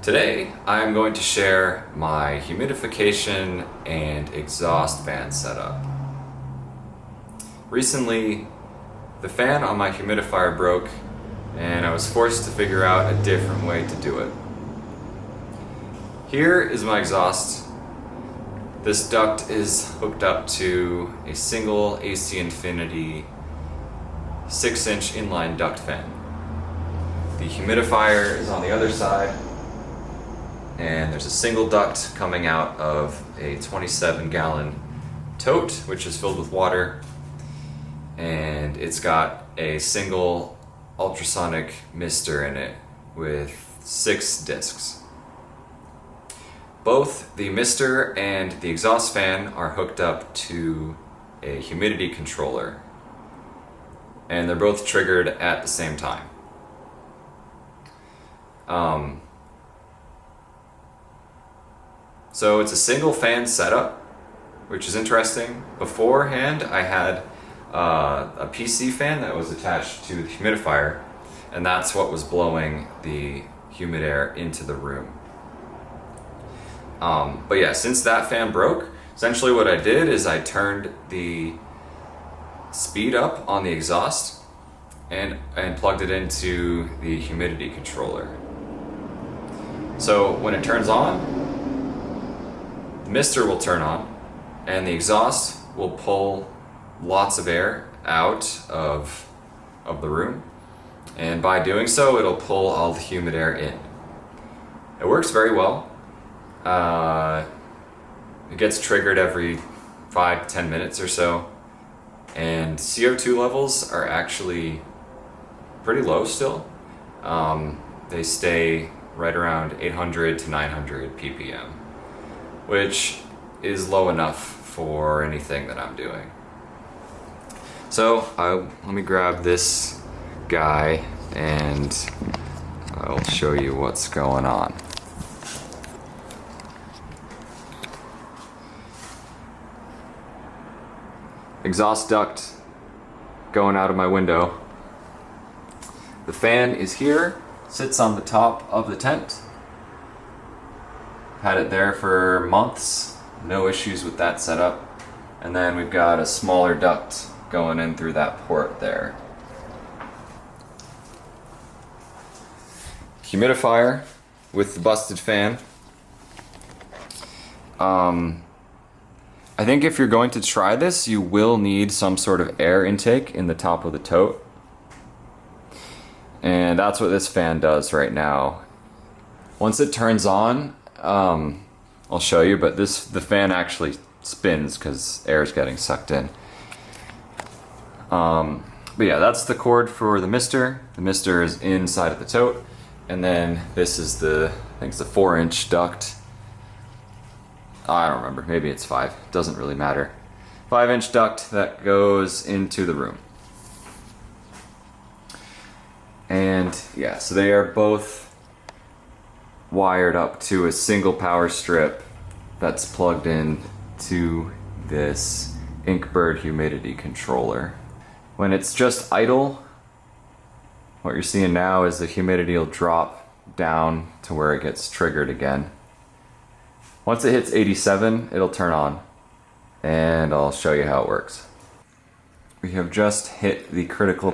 Today, I'm going to share my humidification and exhaust fan setup. Recently, the fan on my humidifier broke and I was forced to figure out a different way to do it. Here is my exhaust. This duct is hooked up to a single AC Infinity 6-inch inline duct fan. The humidifier is on the other side, and there's a single duct coming out of a 27-gallon tote, which is filled with water, and it's got a single ultrasonic mister in it with 6 discs. Both the mister and the exhaust fan are hooked up to a humidity controller, and they're both triggered at the same time. So it's a single fan setup, which is interesting. Beforehand, I had a PC fan that was attached to the humidifier, and that's what was blowing the humid air into the room. But yeah, since that fan broke, essentially what I did is I turned the speed up on the exhaust and plugged it into the humidity controller. So when it turns on, the mister will turn on and the exhaust will pull lots of air out of the room, and by doing so it'll pull all the humid air in. It works very well. It gets triggered every 5 to 10 minutes or so, and CO2 levels are actually pretty low still. They stay right around 800 to 900 ppm, which is low enough for anything that I'm doing. So let me grab this guy and I'll show you what's going on. Exhaust duct going out of my window. The fan is here, sits on the top of the tent. Had it there for months, no issues with that setup. And then we've got a smaller duct going in through that port there. Humidifier with the busted fan. I think if you're going to try this, you will need some sort of air intake in the top of the tote. And that's what this fan does right now. Once it turns on, I'll show you, but the fan actually spins because air is getting sucked in. But yeah, that's the cord for the mister. The mister is inside of the tote, and then this is I think it's a 4-inch duct. I don't remember, maybe it's 5, doesn't really matter. 5-inch duct that goes into the room. And yeah, so they are both wired up to a single power strip that's plugged in to this Inkbird humidity controller. When it's just idle, what you're seeing now is the humidity will drop down to where it gets triggered again. Once it hits 87, it'll turn on, and I'll show you how it works. We have just hit the critical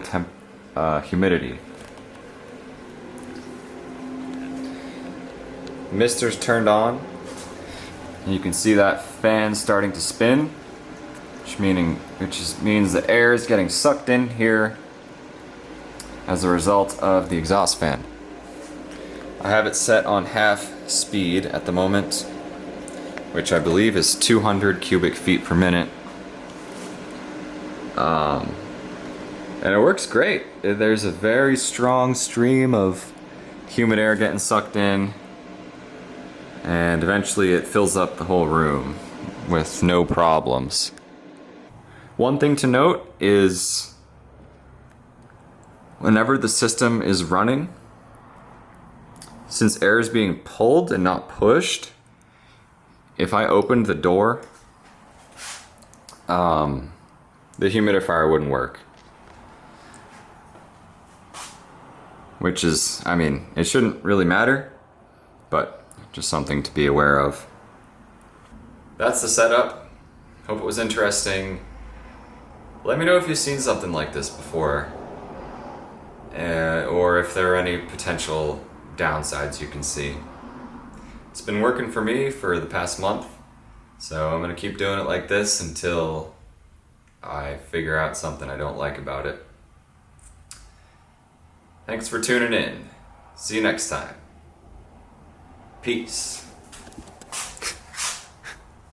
humidity. Mister's turned on, and you can see that fan starting to spin, which means the air is getting sucked in here as a result of the exhaust fan. I have it set on half speed at the moment, which I believe is 200 cubic feet per minute. And it works great. There's a very strong stream of humid air getting sucked in, and eventually it fills up the whole room with no problems. One thing to note is whenever the system is running, since air is being pulled and not pushed, if I opened the door, the humidifier wouldn't work. Which is, I mean, it shouldn't really matter. but just something to be aware of. That's the setup. Hope it was interesting. Let me know if you've seen something like this before, or if there are any potential downsides you can see. It's been working for me for the past month, so I'm gonna keep doing it like this until I figure out something I don't like about it. Thanks for tuning in. See you next time. Peace.